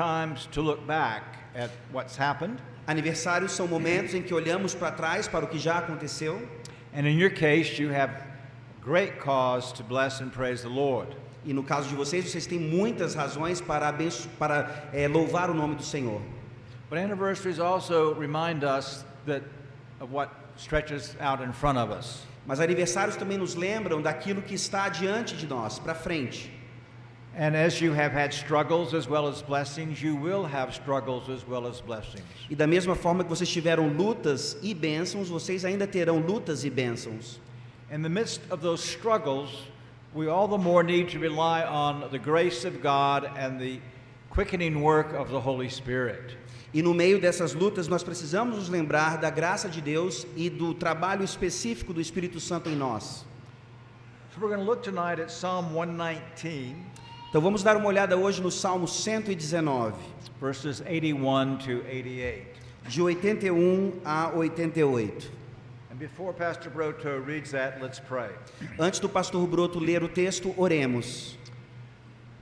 times to look back at what's happened. Aniversários são momentos em que olhamos para trás para o que já aconteceu. And in your case, you have great cause to bless and praise the Lord. E no caso de vocês têm muitas razões para louvar o nome do Senhor. But anniversaries also remind us of what stretches out in front of us. Mas aniversários também nos lembram daquilo que está diante de nós, para frente. And as you have had struggles as well as blessings, you will have struggles as well as blessings. E da mesma forma que vocês tiveram lutas e bênçãos, vocês ainda terão lutas e bênçãos. In the midst of those struggles, we all the more need to rely on the grace of God and the quickening work of the Holy Spirit. E no meio dessas lutas nós precisamos nos lembrar da graça de Deus e do trabalho específico do Espírito Santo em nós. So we're going to look tonight at Psalm 119, Então vamos dar uma olhada hoje no Salmo 119, verses 81 to 88. de 81 a 88. And before Pastor Broto reads that, let's pray. Antes do pastor Broto ler o texto, oremos.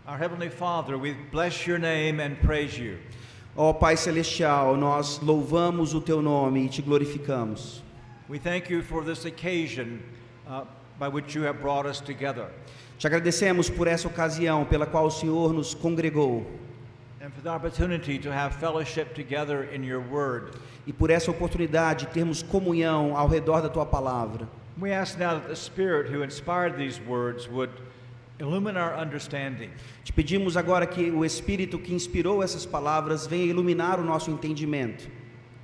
Our Heavenly Father, we bless your name and praise you. Ó Pai Celestial, nós louvamos o Teu nome e Te glorificamos. We thank you for this occasion by which you have brought us together. Te agradecemos por essa ocasião pela qual o Senhor nos congregou And for the opportunity to have fellowship together in your word. e por essa oportunidade de termos comunhão ao redor da Tua palavra. We ask now that the Spirit who inspired these words would illumine our understanding. Te pedimos agora que o Espírito que inspirou essas palavras venha iluminar o nosso entendimento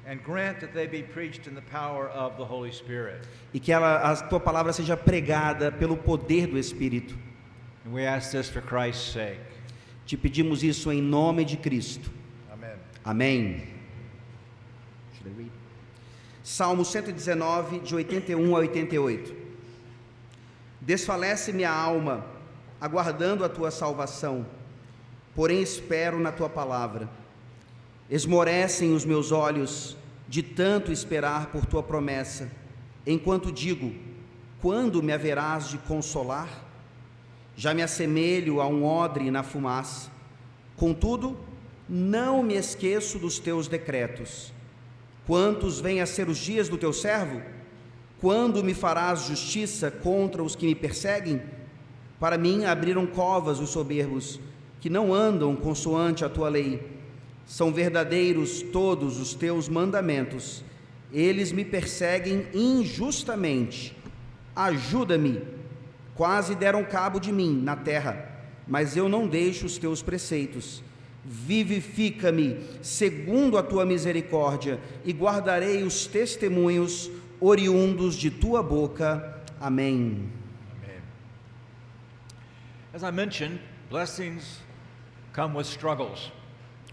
And grant that they be preached in the power of the Holy Spirit. e que a Tua palavra seja pregada pelo poder do Espírito. And we ask this for Christ's sake. Te pedimos isso em nome de Cristo. Amen. Amém. Salmo 119, de 81 a 88. Desfalece-me a alma, aguardando a Tua salvação, porém espero na Tua palavra. Esmorecem os meus olhos de tanto esperar por Tua promessa, enquanto digo, quando me haverás de consolar? Já me assemelho a um odre na fumaça, contudo, não me esqueço dos Teus decretos. Quantos vêm a ser os dias do Teu servo? Quando me farás justiça contra os que me perseguem? Para mim abriram covas os soberbos, que não andam consoante a Tua lei. São verdadeiros todos os Teus mandamentos. Eles me perseguem injustamente. Ajuda-me. Quase deram cabo de mim na terra, mas eu não deixo os Teus preceitos. Vivifica-me segundo a Tua misericórdia e guardarei os testemunhos oriundos de Tua boca. Amém. Amen. As I mentioned, blessings come with struggles.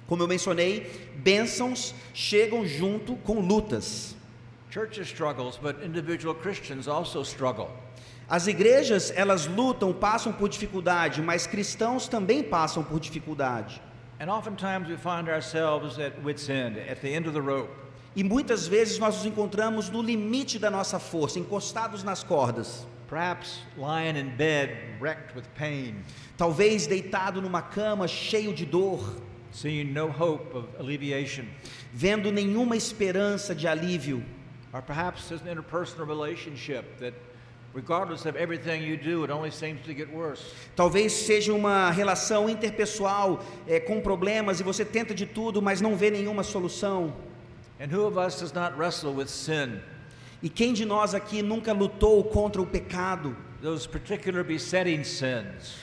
Como eu mencionei, bênçãos chegam junto com lutas. Churches struggles, but individual Christians also struggle. As igrejas, elas lutam, passam por dificuldade, mas cristãos também passam por dificuldade. And oftentimes we find ourselves at wit's end, at the end of the rope. E muitas vezes nós nos encontramos no limite da nossa força, encostados nas cordas. Perhaps lying in bed, wrecked with pain, Talvez deitado numa cama cheio de dor, seeing no hope of alleviation. vendo nenhuma esperança de alívio. Or perhaps there's an interpersonal relationship that, regardless of everything you do, it only seems to get worse. Talvez seja uma relação interpessoal com problemas e você tenta de tudo, mas não vê nenhuma solução. And who of us does not wrestle with sin? E quem de nós aqui nunca lutou contra o pecado, Those particular besetting sins,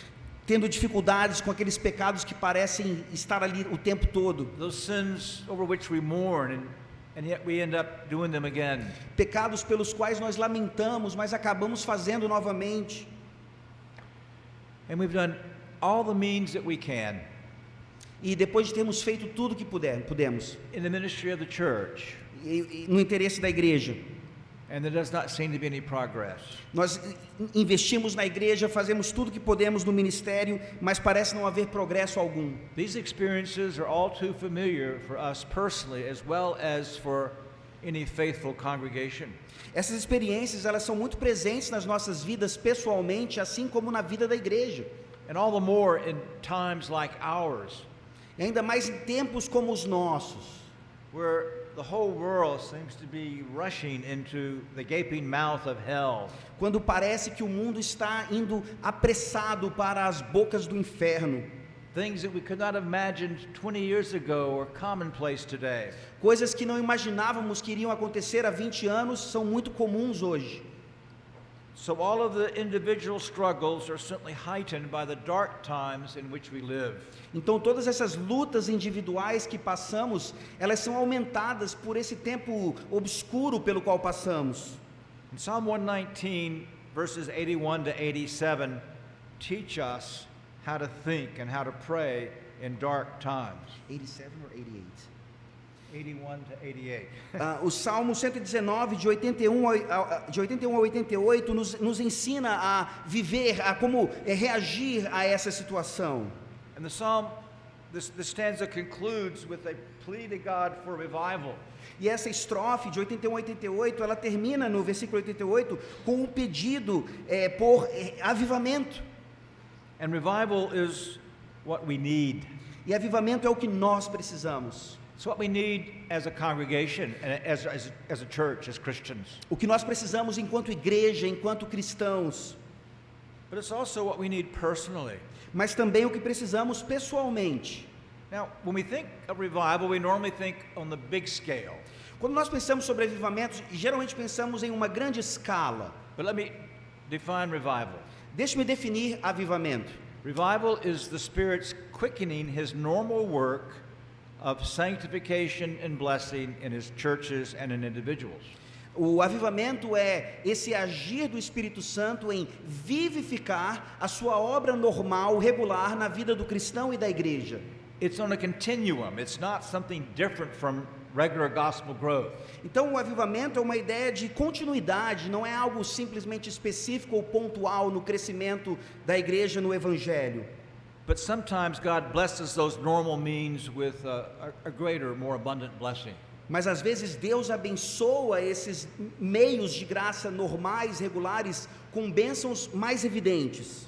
tendo dificuldades com aqueles pecados que parecem estar ali o tempo todo? those sins over which we mourn and yet we end up doing them again. Pecados pelos quais nós lamentamos, mas acabamos fazendo novamente. And we've done all the means that we can E depois de termos feito tudo que pudemos, in the ministry of the church, no interesse da igreja, and there does not seem to be any progress. nós investimos na igreja, fazemos tudo que podemos no ministério, mas parece não haver progresso algum. These experiences are all too familiar for us personally as well as for any faithful congregation. Essas experiências, elas são muito presentes nas nossas vidas pessoalmente, assim como na vida da igreja. And all the more in times like ours, E ainda mais em tempos como os nossos, where the whole world seems to be rushing into the gaping mouth of hell. quando parece que o mundo está indo apressado para as bocas do inferno. Things that we could not have imagined 20 years ago are commonplace today. Coisas que não imaginávamos que iriam acontecer há 20 anos são muito comuns hoje. So all of the individual struggles are certainly heightened by the dark times in which we live. Então todas essas lutas individuais que passamos, elas são aumentadas por esse tempo obscuro pelo qual passamos. In Psalm 119, verses 81 to 87, teach us how to think and how to pray in dark times. 87 or 88? 81 to 88. O Salmo 119, de 81 a 88, nos ensina a viver, a como reagir a essa situação. And the psalm, this stanza concludes with a plea to God for revival. E essa estrofe de 81 a 88, ela termina no versículo 88 com um pedido por avivamento. And revival is what we need. E avivamento é o que nós precisamos. It's what we need as a congregation, and as a church, as Christians. O que nós precisamos enquanto igreja, enquanto cristãos. But it's also what we need personally. Mas também o que precisamos pessoalmente. Now, when we think of revival, we normally think on the big scale. Quando nós pensamos sobre avivamentos, geralmente pensamos em uma grande escala. But let me define revival. Deixe-me definir avivamento. Revival is the Spirit's quickening His normal work of sanctification and blessing in His churches and in individuals. O avivamento é esse agir do Espírito Santo em vivificar a sua obra normal, regular na vida do cristão e da igreja. It's on a continuum. It's not something different from regular gospel growth. Então o avivamento é uma ideia de continuidade, não é algo simplesmente específico ou pontual no crescimento da igreja no evangelho. But sometimes God blesses those normal means with a greater, more abundant blessing. Mas às vezes Deus abençoa esses meios de graça normais, regulares, com bênçãos mais evidentes.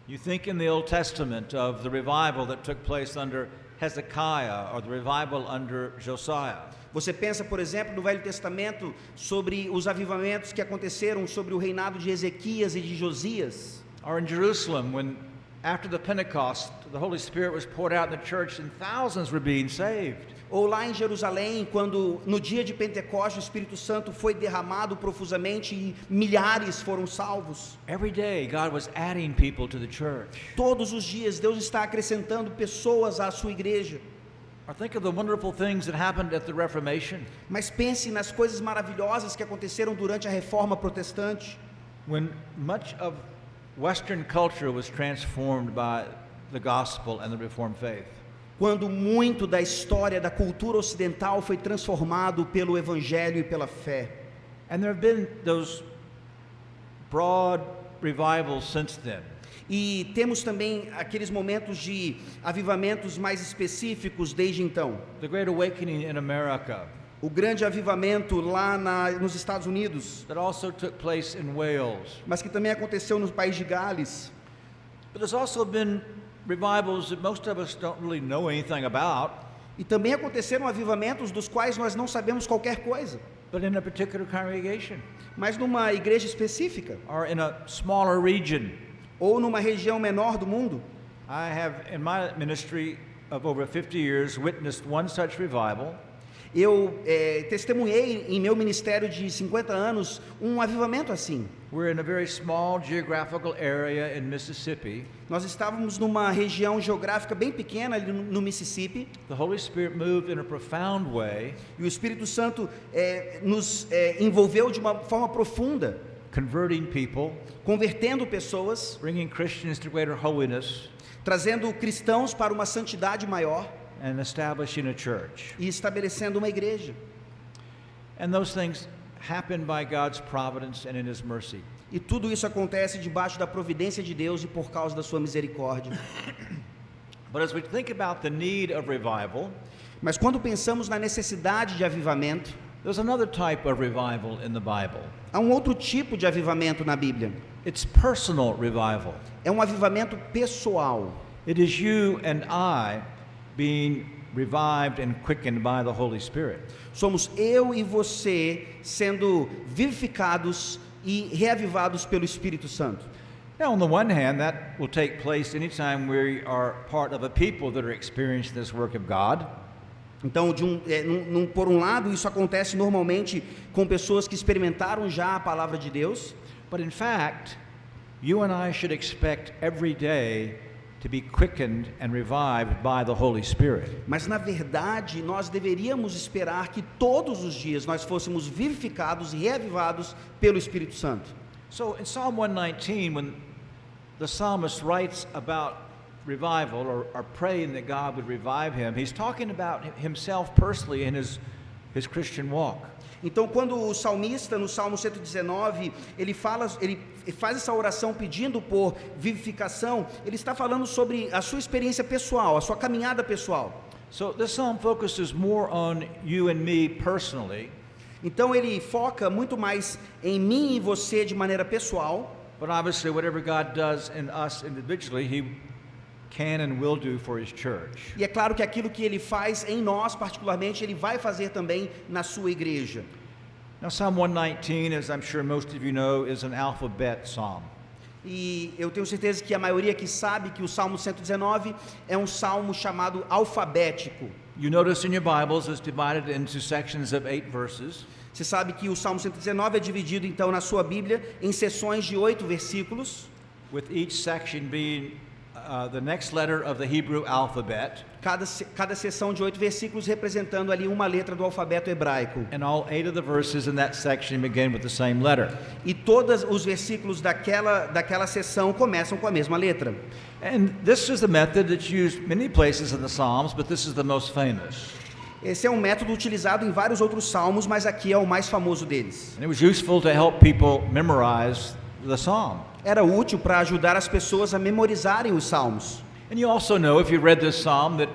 You think in the Old Testament of the revival that took place under Hezekiah or the revival under Josiah. Você pensa, por exemplo, no Velho Testamento sobre os avivamentos que aconteceram sobre o reinado de Ezequias e de Josias. Or in Jerusalem when after the Pentecost the Holy Spirit was poured out in the church and thousands were being saved. Ou lá em Jerusalém, quando no dia de Pentecostes o Espírito Santo foi derramado profusamente e milhares foram salvos. Every day God was adding people to the church. Todos os dias Deus está acrescentando pessoas à sua igreja. Or think of the wonderful things that happened at the Reformation. Mas pense nas coisas maravilhosas que aconteceram durante a Reforma Protestante. When much of Western culture was transformed by the gospel and the Reformed faith. Quando muito da história da cultura ocidental foi transformado pelo evangelho e pela fé. And there have been those broad revivals since then. E temos também aqueles momentos de avivamentos mais específicos desde então. The Great Awakening in America. O grande avivamento lá nos Estados Unidos. That also took place in Wales. Mas que também aconteceu no país de Gales. But there's also been revivals that most of us don't really know anything about. E também aconteceram avivamentos dos quais nós não sabemos qualquer coisa. But in a particular congregation. Mas numa igreja específica. Or in a smaller region. Ou numa região menor do mundo. I have, in my ministry of over 50 years, witnessed one such revival. Eu testemunhei em meu ministério de 50 anos um avivamento assim. We're in a very small geographical area in Mississippi. Nós estávamos numa região geográfica bem pequena ali no Mississippi. The Holy Spirit moved in a profound way. E o Espírito Santo nos envolveu de uma forma profunda. Converting people. Convertendo pessoas. Bringing Christians to greater holiness. Trazendo cristãos para uma santidade maior. And establishing a church. E estabelecendo uma igreja. And those things happen by God's providence and in His mercy. E tudo isso acontece debaixo da providência de Deus e por causa da sua misericórdia. But as we think about the need of revival, mas quando pensamos na necessidade de avivamento, there's another type of revival in the Bible. Há um outro tipo de avivamento na Bíblia. It's personal revival. É um avivamento pessoal. It is you and I being revived and quickened by the Holy Spirit. Somos eu e você sendo vivificados e reavivados pelo Espírito Santo. Now, on the one hand, that will take place anytime we are part of a people that are experiencing this work of God. Então, por um lado, isso acontece normalmente com pessoas que experimentaram já a palavra de Deus. But in fact, you and I should expect every day to be quickened and revived by the Holy Spirit. Mas na verdade, nós deveríamos esperar que todos os dias nós fôssemos vivificados e reavivados pelo Espírito Santo. So in Psalm 119, when the psalmist writes about revival or praying that God would revive him, he's talking about himself personally in his Christian walk. Então, quando o salmista, no Salmo 119, ele faz essa oração pedindo por vivificação, ele está falando sobre a sua experiência pessoal, a sua caminhada pessoal. So this psalm focuses more on you and me personally. Então, ele foca muito mais em mim e você de maneira pessoal. But obviously, whatever God does in us individually, He can and will do for His church. E é claro que aquilo que ele faz em nós, particularmente, ele vai fazer também na sua igreja. Now, Psalm 119, as I'm sure most of you know, is an alphabet psalm. E eu tenho certeza que a maioria aqui sabe que o Salmo 119 é um salmo chamado alfabético. You notice in your Bibles it's divided into sections of 8 verses. Você sabe que o Salmo 119 é dividido então na sua Bíblia em seções de 8 versículos. With each section being the next letter of the Hebrew alphabet. Cada seção de 8 versículos representando ali uma letra do alfabeto hebraico. And all 8 of the verses in that section begin with the same letter. E todos os versículos daquela seção começam com a mesma letra. And this is the method that's used many places in the Psalms, but this is the most famous. Esse é um método utilizado em vários outros salmos, mas aqui é o mais famoso deles. And it was useful to help people memorize the psalm. Era útil para ajudar as pessoas a memorizarem os salmos. And you also know, if you read this psalm, that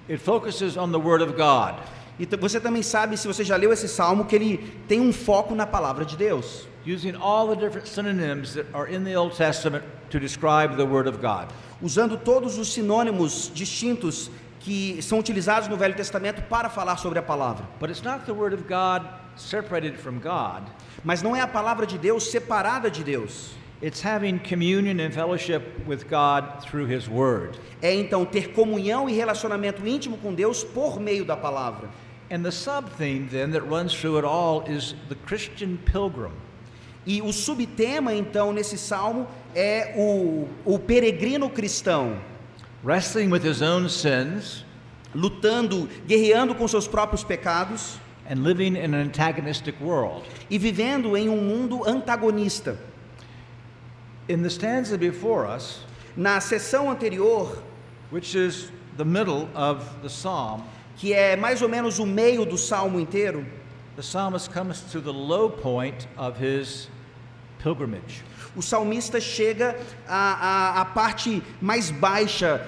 it focuses on the Word of God. E você também sabe, se você já leu esse salmo, que ele tem um foco na palavra de Deus. Using all the different synonyms that are in the Old Testament to describe the Word of God. Usando todos os sinônimos distintos que são utilizados no Velho Testamento para falar sobre a palavra. But it's not the Word of God separated from God. Mas não é a palavra de Deus separada de Deus. It's having communion and fellowship with God through His Word. É então ter comunhão e relacionamento íntimo com Deus por meio da palavra. And the sub-theme then that runs through it all is the Christian pilgrim. E o subtema então nesse salmo é o peregrino cristão. Wrestling with his own sins, lutando, guerreando com seus próprios pecados, and living in an antagonistic world. E vivendo em um mundo antagonista. In the stanza before us, na seção anterior, which is the middle of the psalm, que é mais ou menos o meio do salmo inteiro, the psalmist comes to the low point of his pilgrimage. O salmista chega à parte mais baixa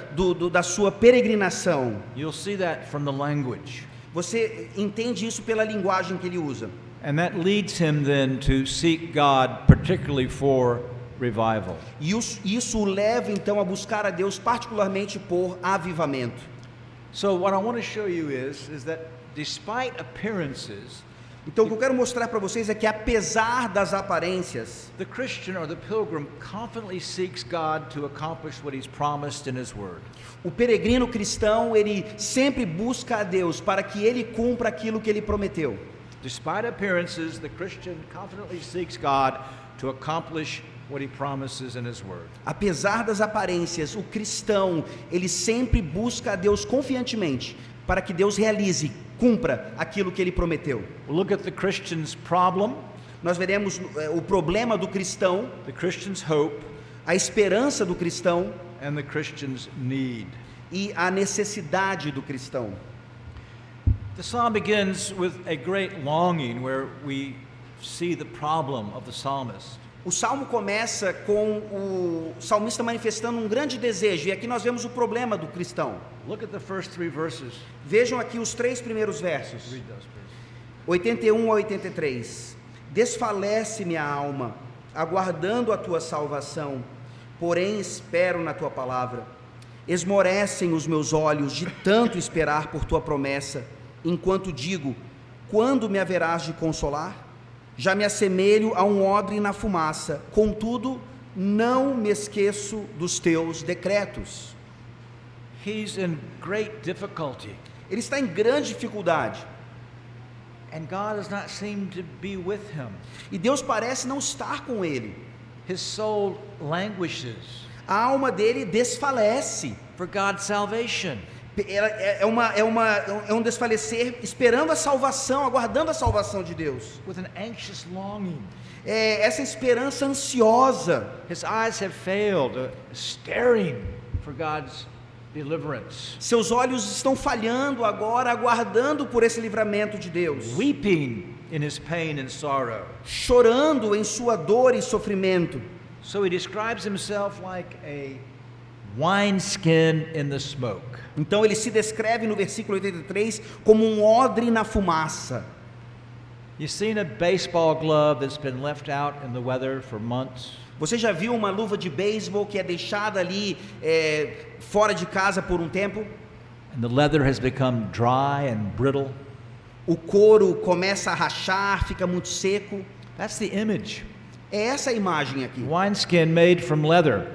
da sua peregrinação. You'll see that from the language. Você entende isso pela linguagem que ele usa. And that leads him then to seek God particularly for revival. E isso o leva então a buscar a Deus particularmente por avivamento. So what I want to show you is that despite appearances, então o que eu quero mostrar para vocês é que apesar das aparências, the Christian or the pilgrim confidently seeks God to accomplish what He's promised in His Word. O peregrino cristão, ele sempre busca a Deus para que ele cumpra aquilo que ele prometeu. Despite appearances, the Christian confidently seeks God to accomplish what He promises in His Word. Apesar das aparências, o cristão, ele sempre busca a Deus confiantemente para que Deus realize, cumpra aquilo que ele prometeu. We'll look at the Christian's problem. Nós veremos o problema do cristão, the Christian's hope, a esperança do cristão, and the Christian's need. E a necessidade do cristão. The psalm begins with a great longing where we see the problem of the psalmist. O salmo começa com o salmista manifestando um grande desejo, e aqui nós vemos o problema do cristão. Look at the first 3 verses. Vejam aqui os 3 primeiros versos. Read those, please. 81 a 83. Desfalece minha alma, aguardando a tua salvação, porém espero na tua palavra. Esmorecem os meus olhos de tanto esperar por tua promessa, enquanto digo: quando me haverás de consolar? Já me assemelho a um odre na fumaça, contudo, não me esqueço dos teus decretos. He's in great difficulty, Ele está em grande dificuldade, and God does not seem to be with him. e Deus parece não estar com ele. His soul languishes A alma dele desfalece. for God's salvation. É um desfalecer esperando a salvação, aguardando a salvação de Deus. With an anxious longing. É essa esperança ansiosa. His eyes have failed, staring for God's deliverance. Seus olhos estão falhando agora, aguardando por esse livramento de Deus. Weeping in his pain and sorrow. Chorando em sua dor e sofrimento. So he describes himself like a wineskin in the smoke. Então ele se descreve no versículo 83 como um odre na fumaça. You've seen a baseball glove that's been left out in the weather for months? Você já viu uma luva de beisebol que é deixada ali fora de casa por um tempo? And the leather has become dry and brittle? O couro começa a rachar, fica muito seco. That's the image. É essa a imagem aqui. Wineskin made from leather.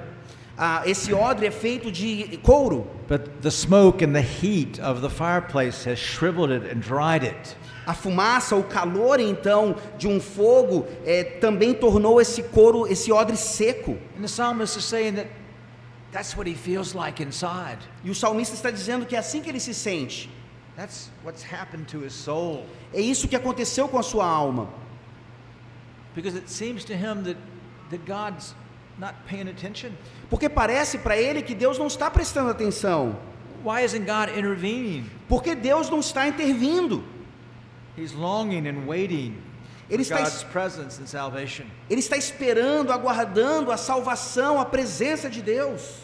Esse odre é feito de couro, But the smoke and the heat of the fireplace has shriveled it and dried it. a fumaça, o calor então de um fogo também tornou esse couro, esse odre seco. And the psalmist is saying that that's what he feels like inside. E o salmista está dizendo que é assim que ele se sente. That's what's happened to his soul. É isso que aconteceu com a sua alma. Because it seems to him that God's not paying attention. Porque parece para ele que Deus não está prestando atenção. Why isn't God intervening? Porque Deus não está intervindo. He's longing and waiting Ele for está, God's presence and salvation. ele está esperando, aguardando a salvação, a presença de Deus.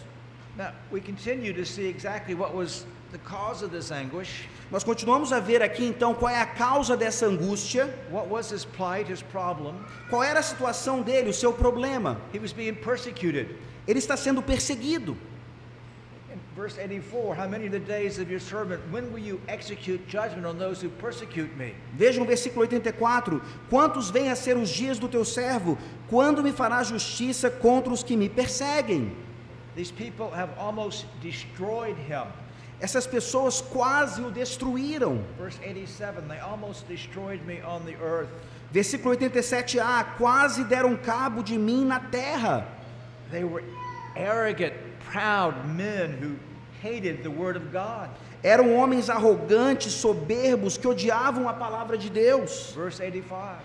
Now, we continue to see exactly what was the cause of this anguish. Nós continuamos a ver aqui então qual é a causa dessa angústia, What was his plight, his problem? qual era a situação dele, o seu problema. He was being persecuted. Ele está sendo perseguido. In verse 84, how many of the days of your servant, when will you execute judgment on those who persecute me? Veja o versículo 84, quantos vêm a ser os dias do teu servo, quando me fará justiça contra os que me perseguem? These people have almost destroyed him. Essas pessoas quase o destruíram. Verse 87, they almost destroyed me on the earth. Versículo 87a, quase deram cabo de mim na terra. They were arrogant, proud men who hated the word of God. Eram homens arrogantes, soberbos, que odiavam a palavra de Deus. Verse 85,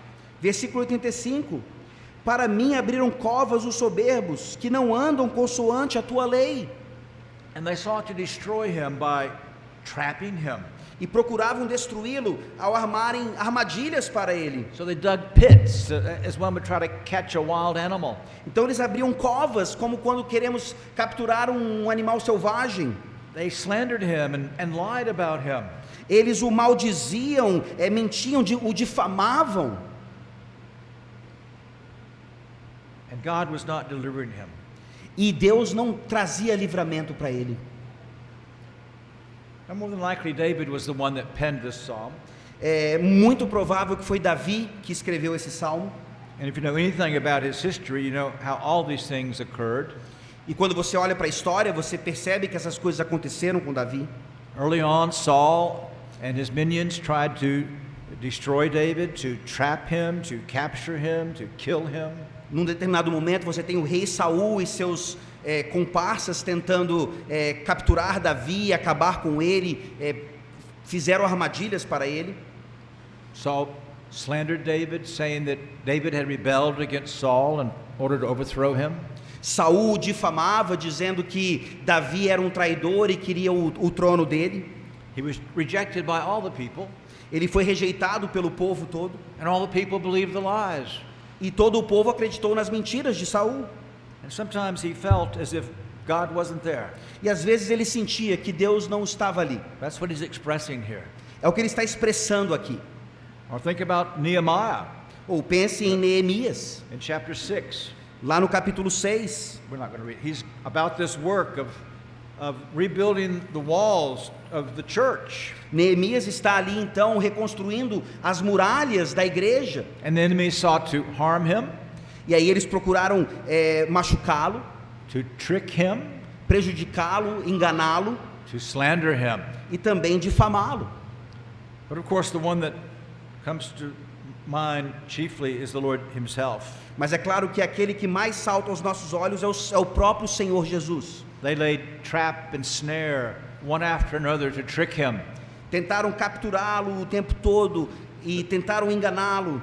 Versículo 85, para mim abriram covas os soberbos, que não andam consoante a tua lei. and they sought to destroy him by trapping him. E procuravam destruí-lo ao armarem armadilhas para ele. So they dug pits as one would try to catch a wild animal. Então eles abriam covas, como quando queremos capturar um animal selvagem. They slandered him and lied about him. Eles o maldiziam, mentiam, o difamavam. And God was not delivering him. E Deus não trazia livramento para ele. And more than likely, David was the one that penned this psalm. É muito provável que foi Davi que escreveu esse salmo. And if you know anything about his history, you know how all these things occurred. E quando você olha para a história, você percebe que essas coisas aconteceram com Davi. Early on, Saul and his minions tried to destroy David, to trap him, to capture him, to kill him. Num determinado momento, você tem o rei Saul e seus comparsas tentando capturar Davi, acabar com ele, fizeram armadilhas para ele. Saul slandered David, saying that David had rebelled against Saul in order to overthrow him. Saul o difamava, dizendo que Davi era um traidor e queria o trono dele. He was rejected by all the people, Ele foi rejeitado pelo povo todo. and all the people believed the lies. E todo o povo acreditou nas mentiras de Saul. And sometimes he felt as if God wasn't there. E às vezes ele sentia que Deus não estava ali. That's what he's expressing here. É o que ele está expressando aqui. Or think about Nehemiah Ou pense em Neemias, in chapter 6. lá no capítulo 6. We're not going to read. He's about this work of of rebuilding the walls of the church. Neemias está ali então reconstruindo as muralhas da igreja. And the enemy sought to harm him, E aí eles procuraram machucá-lo, to trick him, prejudicá-lo, enganá-lo to slander him. e também difamá-lo. But of course, the one that comes to mind chiefly is the Lord himself. Mas é claro que aquele que mais salta aos nossos olhos é o próprio Senhor Jesus. They laid trap and snare one after another to trick him. Tentaram capturá-lo o tempo todo e tentaram enganá-lo.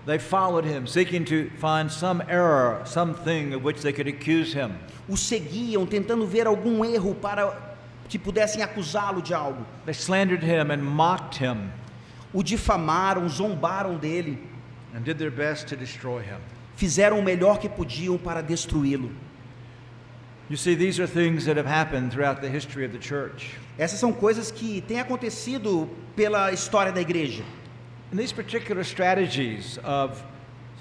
They followed him, seeking to find some error, something of which they could accuse him. O seguiam, tentando ver algum erro para que pudessem acusá-lo de algo. They slandered him and mocked him O difamaram, zombaram dele, and did their best to destroy him. fizeram o melhor que podiam para destruí-lo. You see, these are things that have happened throughout the history of the church. Essas são coisas que têm acontecido pela história da igreja. And these particular strategies of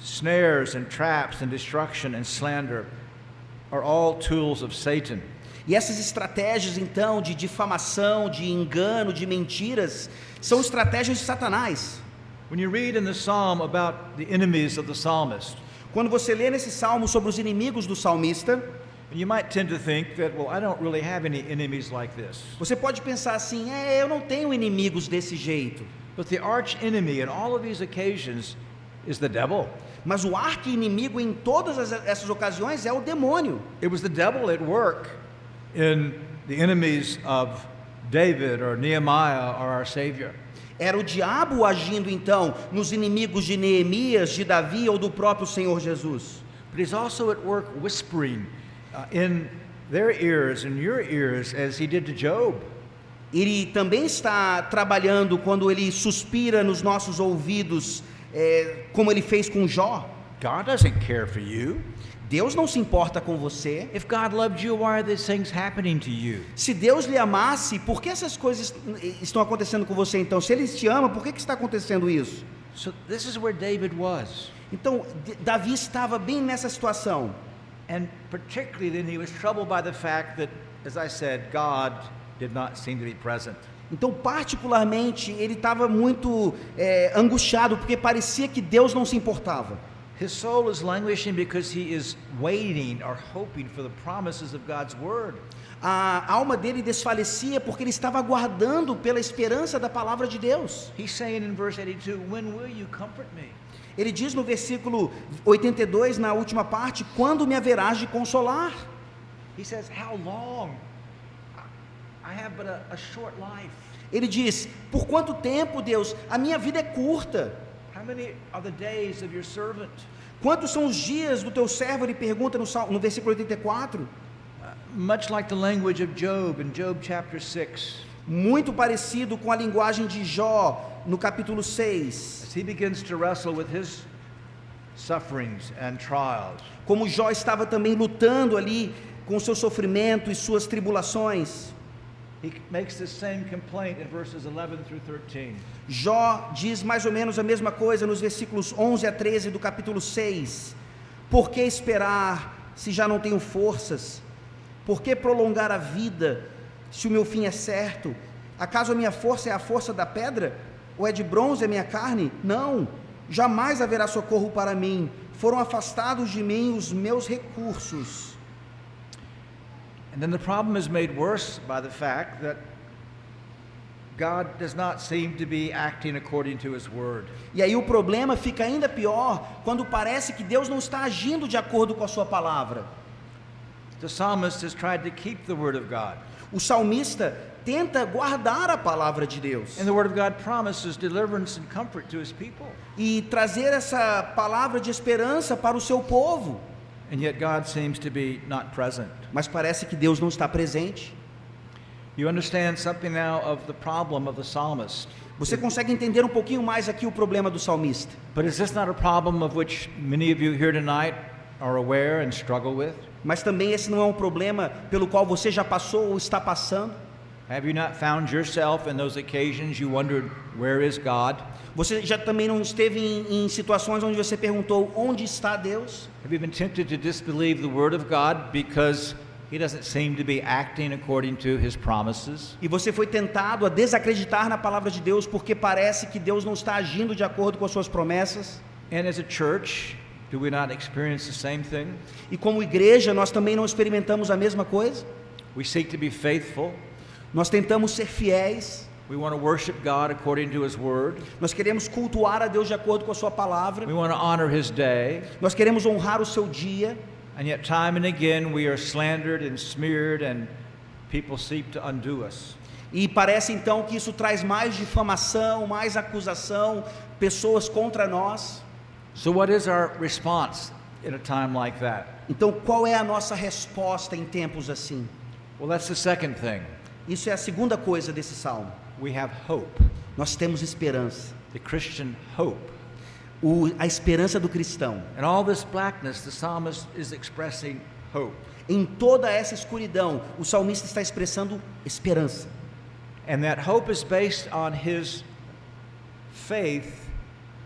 snares and traps and destruction and slander are all tools of Satan. E essas estratégias, então, de difamação, de engano, de mentiras, são estratégias de Satanás. When you read in the psalm about the enemies of the psalmist, Quando você lê nesse salmo sobre os inimigos do salmista, you might tend to think that, well, I don't really have any enemies like this. você pode pensar assim, eu não tenho inimigos desse jeito. But the arch enemy in all of these occasions is the devil. Mas o arqui-inimigo em todas essas ocasiões é o demônio. It was the devil at work in the enemies of David or Nehemiah or our Savior. Era o diabo agindo então nos inimigos de Neemias, de Davi ou do próprio Senhor Jesus. But he's also at work whispering in their ears, in your ears, as he did to Job. Ele também está trabalhando quando ele suspira nos nossos ouvidos, como ele fez com Jó. God doesn't care for you. Deus não se importa com você. If God loved you, why are these things happening to you? Se Deus lhe amasse, por que essas coisas estão acontecendo com você então? Se Ele te ama, por que está acontecendo isso? So this is where David was. Então, Davi estava bem nessa situação. And particularly then he was troubled by the fact that, as I said, God did not seem to be present. Então, particularmente, ele estava muito angustiado, porque parecia que Deus não se importava. His soul is languishing because he is waiting or hoping for the promises of God's word. A alma dele desfalecia porque ele estava aguardando pela esperança da palavra de Deus. He's saying in verse 82, when will you comfort me? Ele diz no versículo 82, na última parte, quando me haverás de consolar? He says, how long? I have but a short life. Ele diz, por quanto tempo, Deus? A minha vida é curta. How many are the days of your servant? Quantos são os dias do teu servo? Ele pergunta no versículo 84. Much like the language of Job in Job chapter 6. Muito parecido com a linguagem de Jó no capítulo 6. As he begins to wrestle with his sufferings and trials. Como Jó estava também lutando ali com o seu sofrimento e suas tribulações. He makes the same complaint in verses 11 through 13. Jó diz mais ou menos a mesma coisa nos versículos 11 a 13 do capítulo 6. Por que esperar se já não tenho forças? Por que prolongar a vida se o meu fim é certo? Acaso a minha força é a força da pedra? Ou é de bronze a minha carne? Não, jamais haverá socorro para mim. Foram afastados de mim os meus recursos. And then the problem is made worse by the fact that God does not seem to be acting according to his word. E aí o problema fica ainda pior quando parece que Deus não está agindo de acordo com a sua palavra. The psalmist has tried to keep the word of God. O salmista tenta guardar a palavra de Deus And the word of God promises deliverance and comfort to his people. e trazer essa palavra de esperança para o seu povo. And yet God seems to be not present. Mas parece que Deus não está presente. You understand something now of the problem of the psalmist. Você consegue entender um pouquinho mais aqui o problema do salmista. But is this not a problem of which many of you here tonight are aware and struggle with? Mas também esse não é um problema pelo qual você já passou ou está passando. Have you not found yourself in those occasions you wondered, where is God? Você já também não esteve em situações onde você perguntou, onde está Deus? Have you been tempted to disbelieve the word of God because He doesn't seem to be acting according to his promises. e você foi tentado a desacreditar na palavra de Deus porque parece que Deus não está agindo de acordo com as suas promessas. And as a church, do we not experience the same thing? E como igreja, nós também não experimentamos a mesma coisa. We seek to be faithful. Nós tentamos ser fiéis, We want to worship God according to his word. nós queremos cultuar a Deus de acordo com a sua palavra, We want to honor his day. nós queremos honrar o seu dia, And yet time and again we are slandered and smeared and people seek to undo us. e parece então que isso traz mais difamação, mais acusação, pessoas contra nós. So what is our response in a time like that? Então, qual é a nossa resposta em tempos assim? Well, that's the second thing. Isso é a segunda coisa desse salmo. We have hope. Nós temos esperança. The Christian hope. A esperança do cristão. In all this blackness, the psalmist is expressing hope. Em toda essa escuridão, o salmista está expressando esperança. And that hope is based on his faith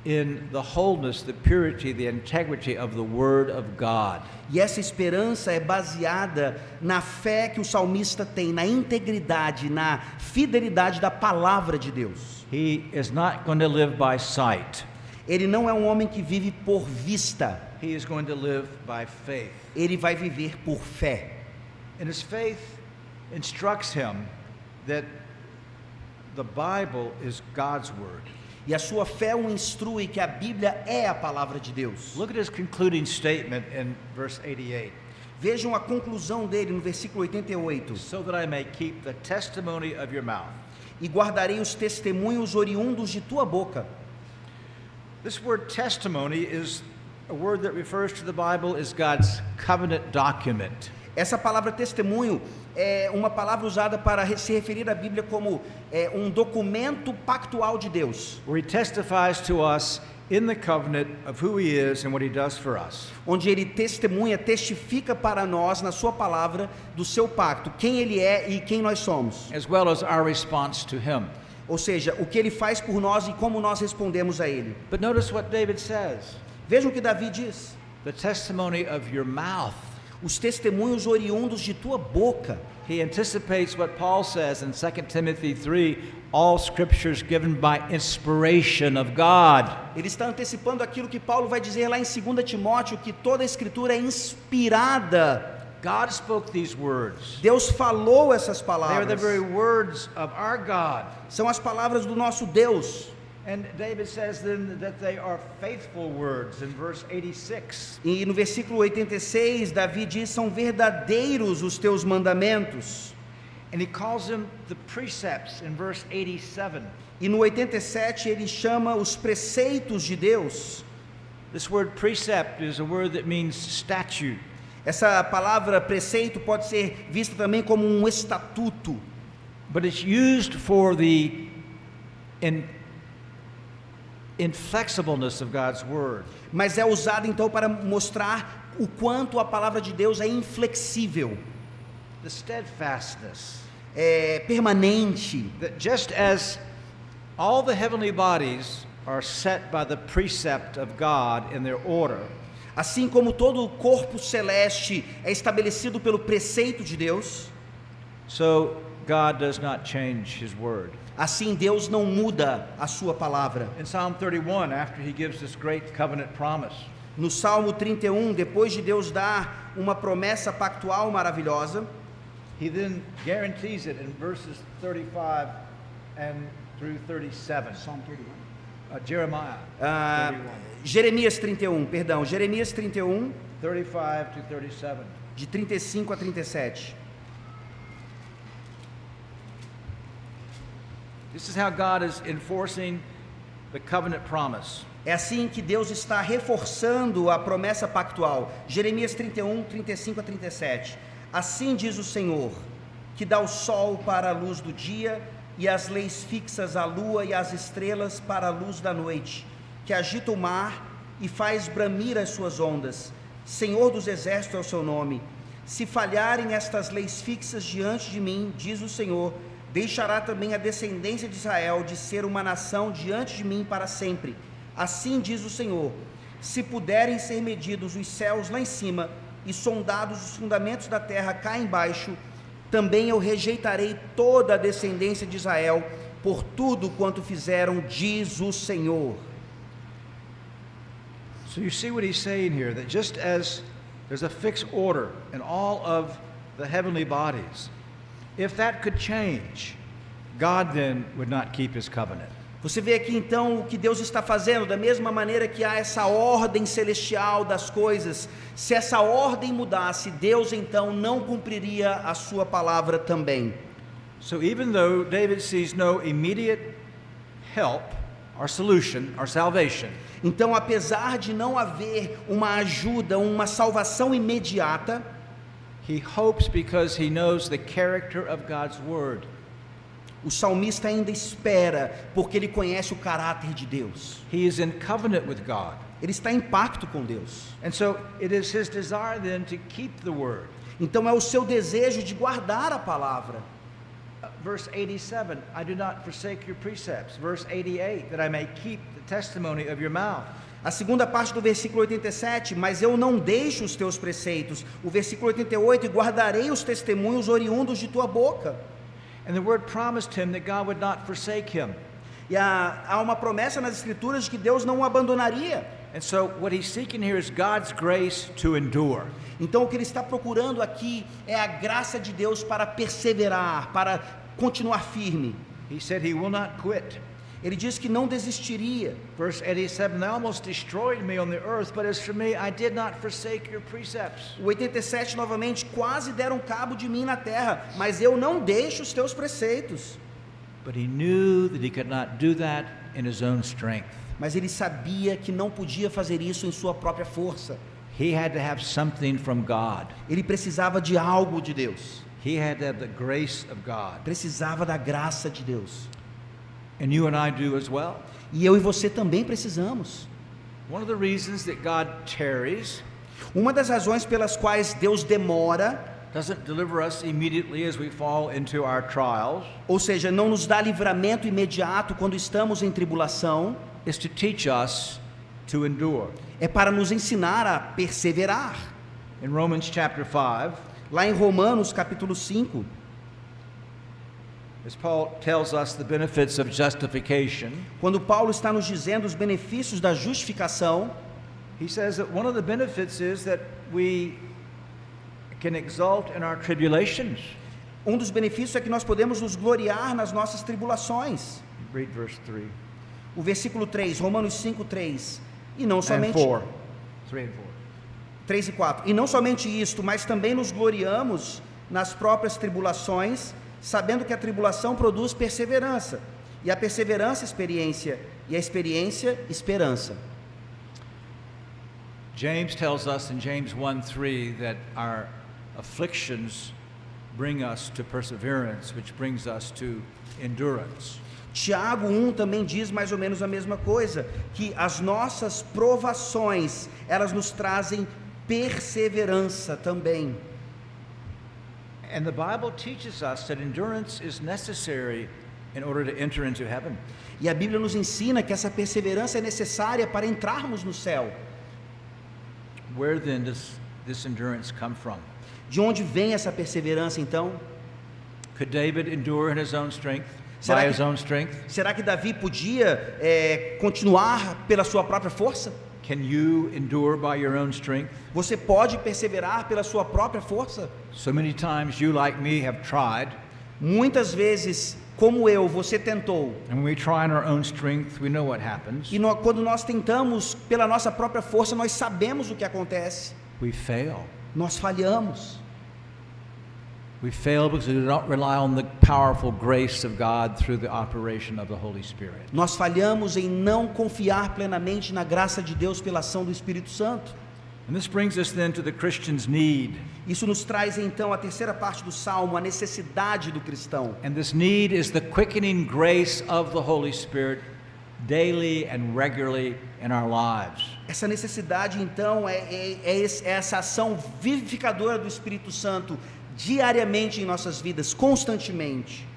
in the wholeness, the purity, the integrity of the Word of God. E essa esperança é baseada na fé que o salmista tem, na integridade, na fidelidade da palavra de Deus. He is not going to live by sight. Ele não é um homem que vive por vista, He is going to live by faith. ele vai viver por fé. And his faith instructs him that the Bible is God's Word. E a sua fé o instrui que a Bíblia é a palavra de Deus. Look at his concluding statement in verse 88. Vejam a conclusão dele no versículo 88. So that I may keep the testimony of your mouth. E guardarei os testemunhos oriundos de tua boca. This word testimony is a word that refers to the Bible as God's covenant document. Essa palavra testemunho é uma palavra usada para se referir à Bíblia como um documento pactual de Deus, Where he testifies to us in the covenant of who he is and what he does for us. onde ele testifica para nós na sua palavra do seu pacto, quem ele é e quem nós somos. As well as our response to him. Ou seja, o que ele faz por nós e como nós respondemos a ele. But notice what David says. Vejam o que Davi diz: The testimony of your mouth. os testemunhos oriundos de tua boca. He anticipates what Paul says in 2 Timothy 3, all scriptures given by inspiration of God. Ele está antecipando aquilo que Paulo vai dizer lá em 2 Timóteo, que toda a escritura é inspirada. God spoke these words. Deus falou essas They are the palavras. very words of our God. São as palavras do nosso Deus. And David says then that they are faithful words in verse 86. E no versículo 86, Davi diz: são verdadeiros os teus mandamentos. And he calls them the precepts in verse 87. E no 87 ele chama os preceitos de Deus. This word precept is a word that means statute. Essa palavra preceito pode ser vista também como um estatuto, But it's used for the inflexibleness of God's word. mas é usado então para mostrar o quanto a palavra de Deus é inflexível, The steadfastness. é permanente. That just as all the heavenly bodies are set by the precept of God in their order, Assim como todo o corpo celeste é estabelecido pelo preceito de Deus, so God does not change his word. assim Deus não muda a sua palavra. In Psalm 31, after he gives this great covenant promise, No Salmo 31, depois de Deus dar uma promessa pactual maravilhosa, he then guarantees it in verses 35 and through 37. Jeremiah 31, Jeremias 31, perdão, Jeremias 31, 35 to 37. de 35 a 37. This is how God is enforcing the covenant promise. É assim que Deus está reforçando a promessa pactual. Jeremias 31, 35 a 37. Assim diz o Senhor, que dá o sol para a luz do dia, e as leis fixas à lua e às estrelas para a luz da noite, que agita o mar e faz bramir as suas ondas. Senhor dos exércitos é o seu nome. Se falharem estas leis fixas diante de mim, diz o Senhor, deixará também a descendência de Israel de ser uma nação diante de mim para sempre. Assim diz o Senhor, se puderem ser medidos os céus lá em cima, e sondados os fundamentos da terra cá embaixo, também eu rejeitarei toda a descendência de Israel por tudo quanto fizeram, diz o Senhor. So you see what he's saying here, that just as there's a fixed order in all of the heavenly bodies, if that could change, God then would not keep his covenant. Você vê aqui então o que Deus está fazendo, da mesma maneira que há essa ordem celestial das coisas, se essa ordem mudasse, Deus então não cumpriria a sua palavra também. So even though David sees no immediate help or solution or salvation, Então, apesar de não haver uma ajuda, uma salvação imediata, he hopes because he knows the character of God's word. o salmista ainda espera, porque ele conhece o caráter de Deus. He is in covenant with God. Ele está em pacto com Deus. And so it is his desire then to keep the word. Então é o seu desejo de guardar a palavra. Verse 87, I do not forsake your precepts. Verse 88, that I may keep the testimony of your mouth. A segunda parte do versículo 87, mas eu não deixo os teus preceitos. O versículo 88, e guardarei os testemunhos oriundos de tua boca. And the word promised him that God would not forsake him. E há uma promessa nas escrituras de que Deus não o abandonaria. And so what he's seeking here is God's grace to endure. Então o que ele está procurando aqui é a graça de Deus para perseverar, para continuar firme. He said he will not quit. Ele diz que não desistiria. Verse 87, they almost destroyed me on the earth, but as for me, I did not forsake your precepts. O 87 novamente, quase deram cabo de mim na terra, mas eu não deixo os teus preceitos. But he knew that he could not do that in his own strength. Mas ele sabia que não podia fazer isso em sua própria força. He had to have something from God. Ele precisava de algo de Deus. He had to have the grace of God. Precisava da graça de Deus. And you and I do as well. E eu e você também precisamos. One of the reasons that God tarries, Uma das razões pelas quais Deus demora, doesn't deliver us immediately as we fall into our trials, ou seja, não nos dá livramento imediato quando estamos em tribulação, is to teach us to endure. é para nos ensinar a perseverar. In Romans chapter 5, Lá em Romanos capítulo 5, as Paul tells us the benefits of justification, quando Paulo está nos dizendo os benefícios da justificação, he says that one of the benefits is that we can exult in our tribulations. um dos benefícios é que nós podemos nos gloriar nas nossas tribulações. Read verse 3 O versículo 3, Romanos 5, 3. E não and somente 4. 3 and 4. 3 e 4. E não somente isto, mas também nos gloriamos nas próprias tribulações, sabendo que a tribulação produz perseverança, e a perseverança, experiência, e a experiência, esperança. James tells us in James 1:3 that our afflictions bring us to perseverance, which brings us to endurance. Tiago 1 também diz mais ou menos a mesma coisa, que as nossas provações, elas nos trazem perseverança também. And the Bible teaches us that endurance is necessary in order to enter into heaven. E a Bíblia nos ensina que essa perseverança é necessária para entrarmos no céu. Where then does this endurance come from? De onde vem essa perseverança então? Could David endure in his own strength, Será by que- his own strength? Será que Davi podia continuar pela sua própria força? Can you endure by your own strength? Você pode perseverar pela sua própria força? So many times you, like me, have tried, Muitas vezes, como eu, você tentou. and when we try in our own strength, we know what happens. E quando nós tentamos pela nossa própria força, nós sabemos o que acontece. We fail. Nós falhamos. We fail because we do not rely on the powerful grace of God through the operation of the Holy Spirit. Nós falhamos em não confiar plenamente na graça de Deus pela ação do Espírito Santo. And this brings us then to the Christian's need. Isso nos traz então a terceira parte do Salmo, a necessidade do cristão. And this need is the quickening grace of the Holy Spirit daily and regularly in our lives. Essa necessidade então é essa ação vivificadora do Espírito Santo diariamente em nossas vidas, constantemente.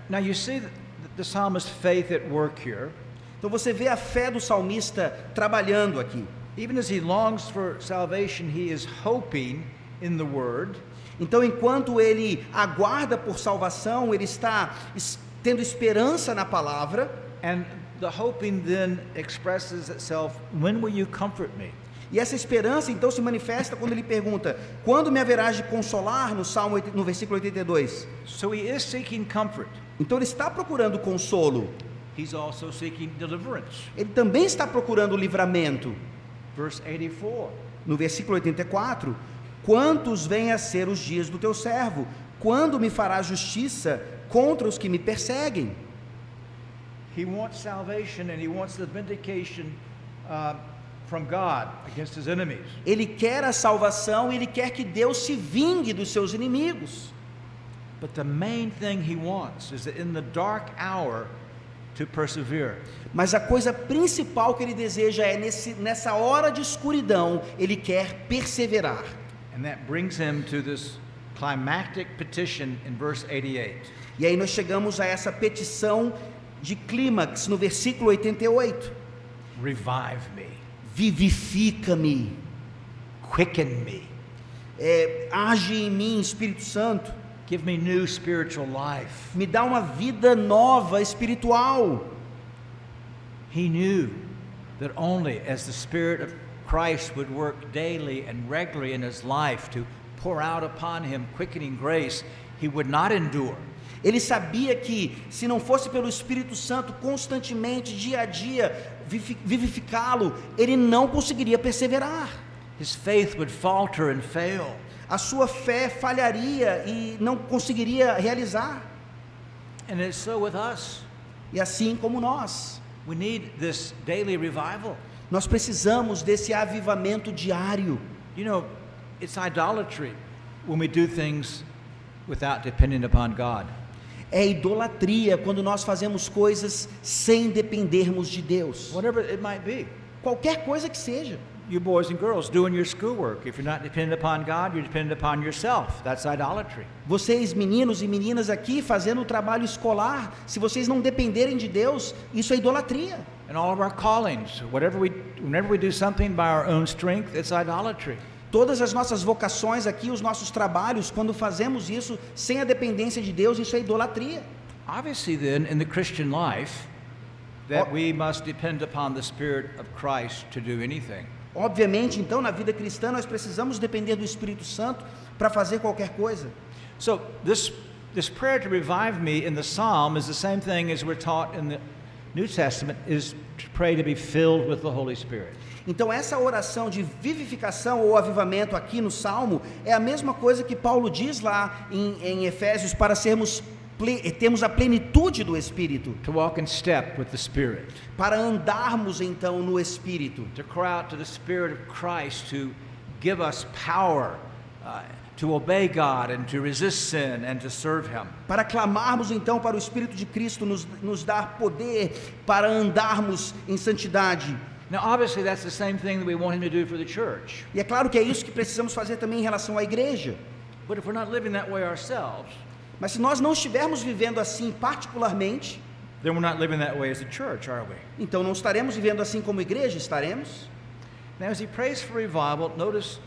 Now you see the psalmist's faith at work here. Então você vê a fé do salmista trabalhando aqui. Even as he longs for salvation, he is hoping in the Word. Então, enquanto ele aguarda por salvação, ele está tendo esperança na palavra. And the hoping then expresses itself, when will you comfort me? E essa esperança então se manifesta quando ele pergunta: quando me haverás de consolar? No versículo 82. So he is seeking comfort. Então ele está procurando consolo. He's also seeking deliverance. Ele também está procurando livramento. Verse 84. No versículo 84, quantos vêm a ser os dias do teu servo? Quando me farás justiça contra os que me perseguem? He wants salvation and he wants the vindication from God against his enemies. Ele quer a salvação e ele quer que Deus se vingue dos seus inimigos. But the main thing he wants is that in the dark hour to persevere. Mas a coisa principal que ele deseja é nessa hora de escuridão, ele quer perseverar. And that brings him to this climactic petition in verse 88. E aí nós chegamos a essa petição de clímax no versículo 88. Revive me. Vivifica-me. Quicken me. Age em mim, Espírito Santo. Give me new spiritual life. Me dá uma vida nova espiritual. He knew that only as the Spirit of Christ would work daily and regularly in his life to pour out upon him quickening grace, he would not endure. Ele sabia que, se não fosse pelo Espírito Santo constantemente, dia a dia, vivificá-lo, ele não conseguiria perseverar. His faith would falter and fail. A sua fé falharia e não conseguiria realizar. And it's so with us. E assim como nós. We need this daily revival. Nós precisamos desse avivamento diário. You know, it's idolatry when we do things without depending upon God. É idolatria quando nós fazemos coisas sem dependermos de Deus. Whatever it might be. Qualquer coisa que seja. You boys and girls doing your schoolwork. If you're not dependent upon God, you're dependent upon yourself. That's idolatry. Vocês, meninos e meninas aqui, fazendo o trabalho escolar, se vocês não dependerem de Deus, isso é idolatria. And all of our callings, whenever we do something by our own strength, it's idolatry. Todas as nossas vocações aqui, os nossos trabalhos, quando fazemos isso sem a dependência de Deus, isso é idolatria. Obviously then, in the Christian life, that we must depend upon the Spirit of Christ to do anything. Obviamente, então, na vida cristã, nós precisamos depender do Espírito Santo para fazer qualquer coisa. So this prayer to revive me in the Psalm is the same thing as we're taught in the New Testament, is to pray to be filled with the Holy Spirit. Então essa oração de vivificação ou avivamento aqui no Salmo é a mesma coisa que Paulo diz lá em Efésios para termos a plenitude do Espírito. To walk in step with the Spirit. Para andarmos então no Espírito. To cry out to the Spirit of Christ to give us power to obey God and to resist sin and to serve Him. Para clamarmos então para o Espírito de Cristo nos dar poder para andarmos em santidade. Now, obviously, that's the same thing that we want Him to do for the church. E é claro que é isso que precisamos fazer também em relação à igreja. But if we're not living that way ourselves, mas se nós não estivermos vivendo assim particularmente, then we're not living that way as a church, are we? Então não estaremos vivendo assim como igreja, estaremos? Now, as he prays for revival, notice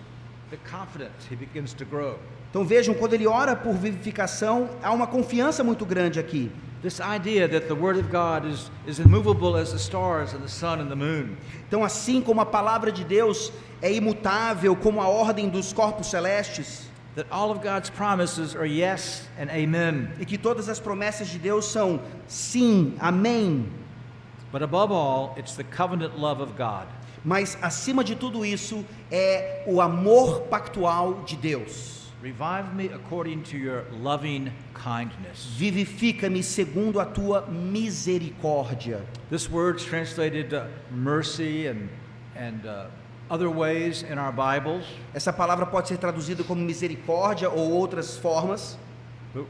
the confidence he begins to grow. Então vejam, quando ele ora por vivificação, há uma confiança muito grande aqui. This idea that the word of God is immovable as the stars and the sun and the moon. Então, assim como a palavra de Deus é imutável como a ordem dos corpos celestes, that all of God's promises are yes and amen. E que todas as promessas de Deus são sim, amém. But above all, it's the covenant love of God. Mas acima de tudo isso é o amor pactual de Deus. Revive me according to your loving kindness. Vivifica-me segundo a tua misericórdia. This word's translated mercy and other ways in our Bibles. Essa palavra pode ser traduzida como misericórdia ou outras formas. But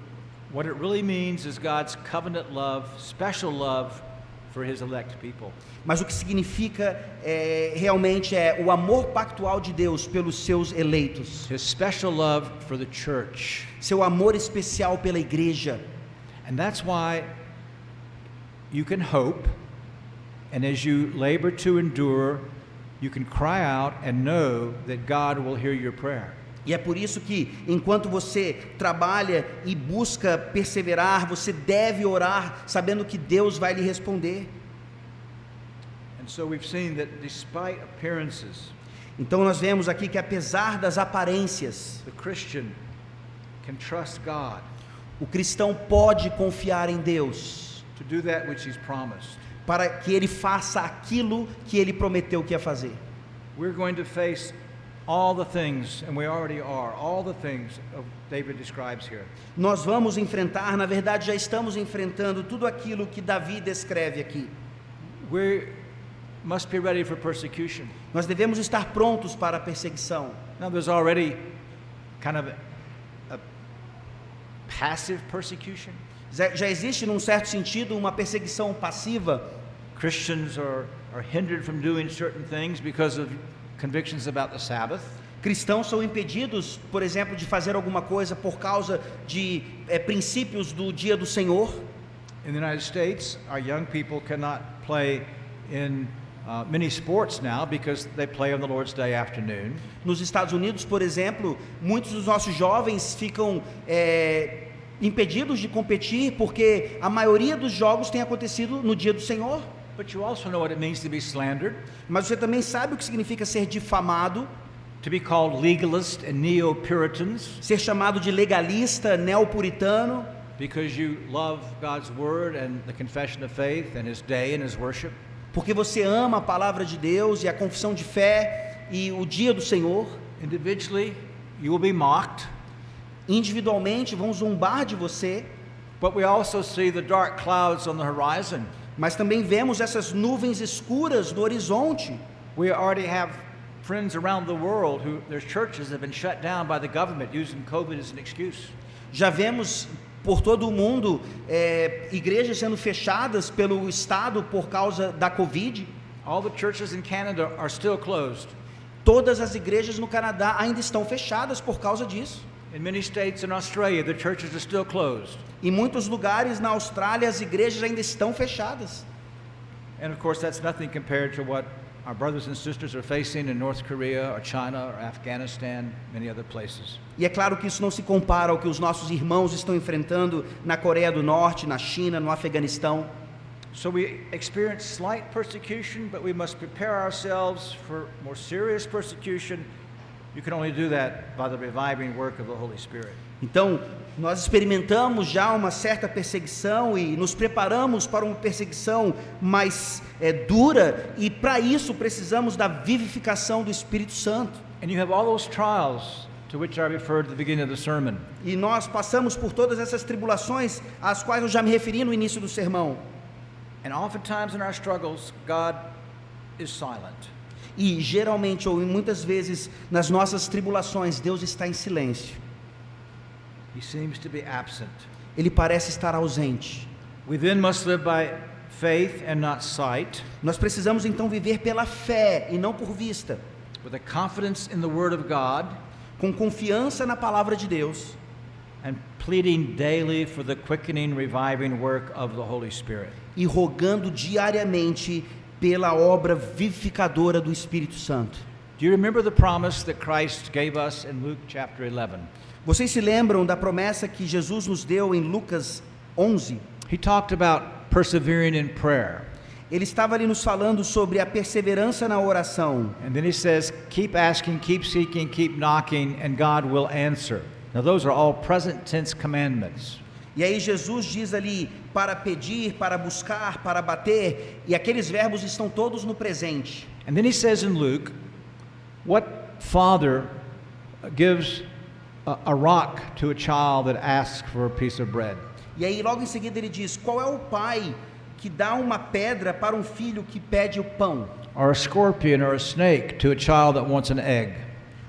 what it really means is God's covenant love, special love for His elect people. Mas o que significa realmente é o amor pactual de Deus pelos seus eleitos. His special love for the church. Seu amor especial pela igreja. And that's why you can hope, and as you labor to endure, you can cry out and know that God will hear your prayer. E é por isso que, enquanto você trabalha e busca perseverar, você deve orar sabendo que Deus vai lhe responder. And so we've seen that despite appearances, Então nós vemos aqui que apesar das aparências, the Christian can trust God o cristão pode confiar em Deus to do that which He's promised. para que ele faça aquilo que ele prometeu que ia fazer. We're going to face all the things, and we already are, all the things David describes here. Nós vamos enfrentar, na verdade já estamos enfrentando tudo aquilo que Davi descreve aqui. We must be ready for persecution. Nós devemos estar prontos para a perseguição. Now there's already kind of a passive persecution. Já existe, num certo sentido, uma perseguição passiva. Christians are hindered from doing certain things because of convictions about the Sabbath. Cristãos são impedidos, por exemplo, de fazer alguma coisa por causa de princípios do dia do Senhor. In the United States, our young people cannot play in many sports now because they play on the Lord's Day afternoon. Nos Estados Unidos, por exemplo, muitos dos nossos jovens ficam impedidos de competir porque a maioria dos jogos tem acontecido no dia do Senhor. But you also know what it means to be slandered, Mas você também sabe o que significa ser difamado, to be called legalist and neo-Puritans ser chamado de legalista, neopuritano, because you love God's word and the confession of faith and His day and His worship. porque você ama a palavra de Deus e a confissão de fé e o dia do Senhor. Individually, you will be mocked, Individualmente vão zombar de você, but we also see the dark clouds on the horizon. mas também vemos essas nuvens escuras no horizonte. We already have friends around the world who their churches have been shut down by the government using COVID as an excuse. Já vemos por todo o mundo igrejas sendo fechadas pelo Estado por causa da Covid. All the churches in Canada are still closed. Todas as igrejas no Canadá ainda estão fechadas por causa disso. In many states in Australia, the churches are still closed. Em muitos lugares na Austrália as igrejas ainda estão fechadas. And of course, that's nothing compared to what our brothers and sisters are facing in North Korea or China or Afghanistan, many other places. E é claro que isso não se compara ao que os nossos irmãos estão enfrentando na Coreia do Norte, na China, no Afeganistão. So we experience slight persecution, but we must prepare ourselves for more serious persecution. You can only do that by the reviving work of the Holy Spirit. Então, nós experimentamos já uma certa perseguição e nos preparamos para uma perseguição mais dura, e para isso precisamos da vivificação do Espírito Santo. And you have all those trials to which I referred at the beginning of the sermon. E nós passamos por todas essas tribulações às quais eu já me referi no início do sermão. And oftentimes in our struggles, God is silent. E geralmente, ou muitas vezes, nas nossas tribulações, Deus está em silêncio. He seems to be absent. Ele parece estar ausente. We then must live by faith and not sight, Nós precisamos então viver pela fé e não por vista, with a confidence in the Word of God, com confiança na palavra de Deus and pleading daily for the quickening, reviving work of the Holy Spirit. e rogando diariamente pela obra vivificadora do Espírito Santo. Do you remember the promise that Christ gave us in Luke chapter 11? Vocês se lembram da promessa que Jesus nos deu em Lucas 11? He talked about persevering in prayer. Ele estava ali nos falando sobre a perseverança na oração. And then he says, keep asking, keep seeking, keep knocking, and God will answer. Now those are all present tense commandments. E aí Jesus diz ali para pedir, para buscar, para bater, e aqueles verbos estão todos no presente. And then he says in Luke, what father gives a rock to a child that asks for a piece of bread? E aí logo em seguida ele diz, qual é o pai que dá uma pedra para um filho que pede o pão? Or a scorpion or a snake to a child that wants an egg?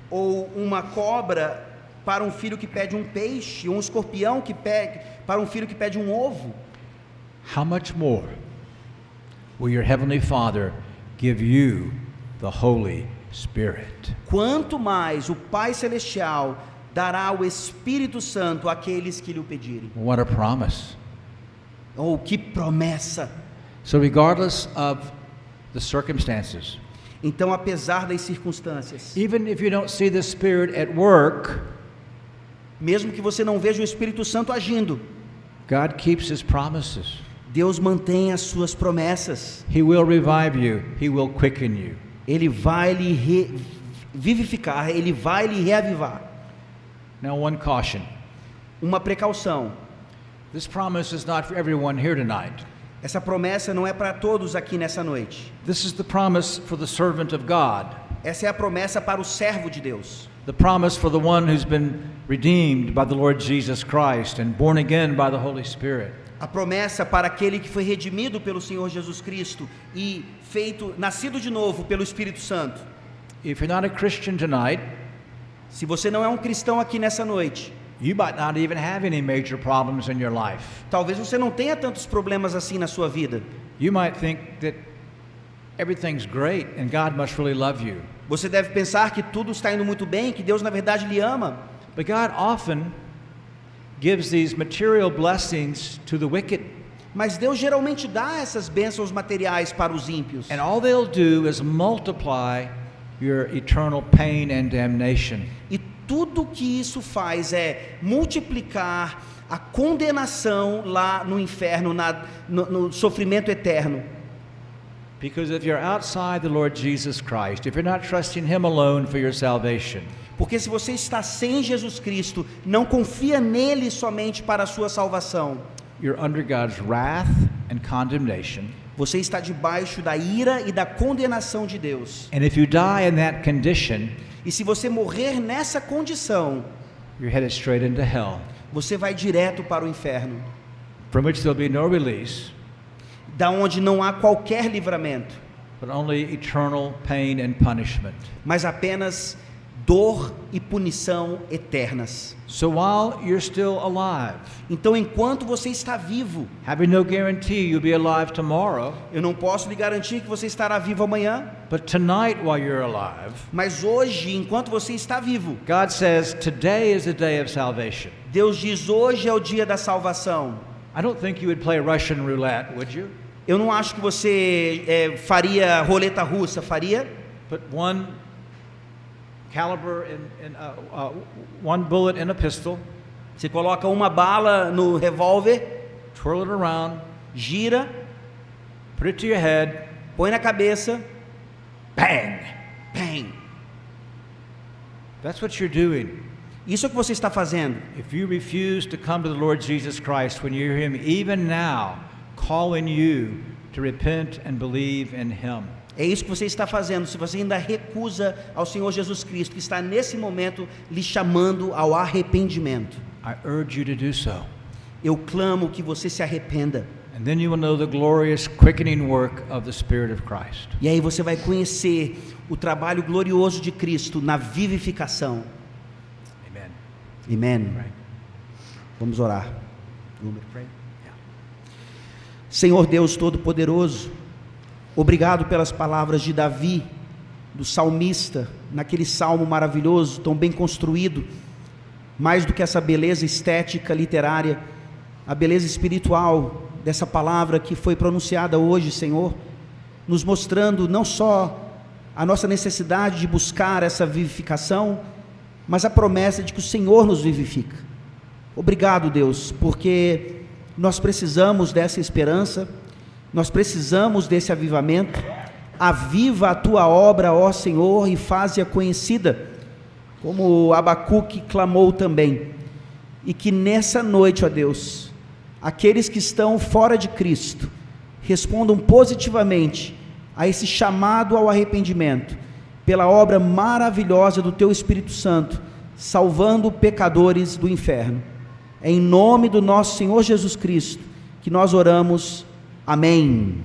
Ou uma cobra para um filho que pede um peixe, ou um escorpião que pede para um filho que pede um ovo? How much more will your heavenly Father give you the Holy Spirit? Quanto mais o Pai Celestial dará o Espírito Santo àqueles que lhe o pedirem. What a promise. Oh, que promessa! So regardless of the circumstances, Então, apesar das circunstâncias, even if you don't see the Spirit at work, mesmo que você não veja o Espírito Santo agindo, God keeps His promises. Deus mantém as suas promessas. He will revive you. He will quicken you. Ele vai lhe vivificar, Ele vai lhe reavivar. Now, one caution. Uma precaução: This promise is not for everyone here tonight. essa promessa não é para todos aqui nessa noite. This is the promise for the servant of God. Essa é a promessa para o servo de Deus. The promise for the one who's been redeemed by the Lord Jesus Christ and born again by the Holy Spirit. A promessa para aquele que foi redimido pelo Senhor Jesus Cristo e nascido de novo pelo Espírito Santo. If you're not a Christian tonight, Se você não é um cristão aqui nessa noite, you might not even have any major problems in your life. talvez você não tenha tantos problemas assim na sua vida. You might think that everything's great and God must really love you. Você deve pensar que tudo está indo muito bem, que Deus na verdade lhe ama. But God often gives these material blessings to the wicked. Mas Deus geralmente dá essas bênçãos materiais para os ímpios. And all they'll do is multiply your eternal pain and damnation. E tudo que isso faz é multiplicar a condenação lá no inferno, no sofrimento eterno. Because if you're outside the Lord Jesus Christ, if you're not trusting Him alone for your salvation, Porque se você está sem Jesus Cristo, não confia nele somente para a sua salvação, you're under God's wrath and condemnation. você está debaixo da ira e da condenação de Deus. And if you die in that condition, E se você morrer nessa condição, you're headed straight into hell, você vai direto para o inferno, from which there'll be no release, da onde não há qualquer livramento, but only eternal pain and punishment. mas apenas dor e punição eternas. So while you're still alive, Então, enquanto você está vivo, having no guarantee you'll be alive tomorrow, eu não posso lhe garantir que você estará vivo amanhã, but tonight while you're alive, mas hoje, enquanto você está vivo, God says today is the day of salvation. Deus diz: hoje é o dia da salvação. I don't think you would play Russian roulette, would you? Eu não acho que você faria roleta russa, faria? Put one caliber one bullet in a pistol, Você coloca uma bala no revólver, twirl it around, gira, put it to your head, põe na cabeça, bang! bang. That's what you're doing. Isso é o que você está fazendo. If you refuse to come to the Lord Jesus Christ when you hear Him even now calling you to repent and believe in Him, É isso que você está fazendo. Se você ainda recusa ao Senhor Jesus Cristo, que está nesse momento lhe chamando ao arrependimento, I urge you to do so. eu clamo que você se arrependa. And then you will know the glorious quickening work of the Spirit of Christ. E aí você vai conhecer o trabalho glorioso de Cristo na vivificação. Amen. Amém. Right. Vamos orar. Senhor Deus Todo-Poderoso, obrigado pelas palavras de Davi, do salmista, naquele salmo maravilhoso, tão bem construído. Mais do que essa beleza estética, literária, a beleza espiritual dessa palavra que foi pronunciada hoje, Senhor, nos mostrando não só a nossa necessidade de buscar essa vivificação, mas a promessa de que o Senhor nos vivifica. Obrigado, Deus, porque nós precisamos dessa esperança, nós precisamos desse avivamento. Aviva a tua obra, ó Senhor, e faze-a conhecida, como Abacuque clamou também. E que nessa noite, ó Deus, aqueles que estão fora de Cristo respondam positivamente a esse chamado ao arrependimento, pela obra maravilhosa do teu Espírito Santo, salvando pecadores do inferno. É em nome do nosso Senhor Jesus Cristo que nós oramos. Amém.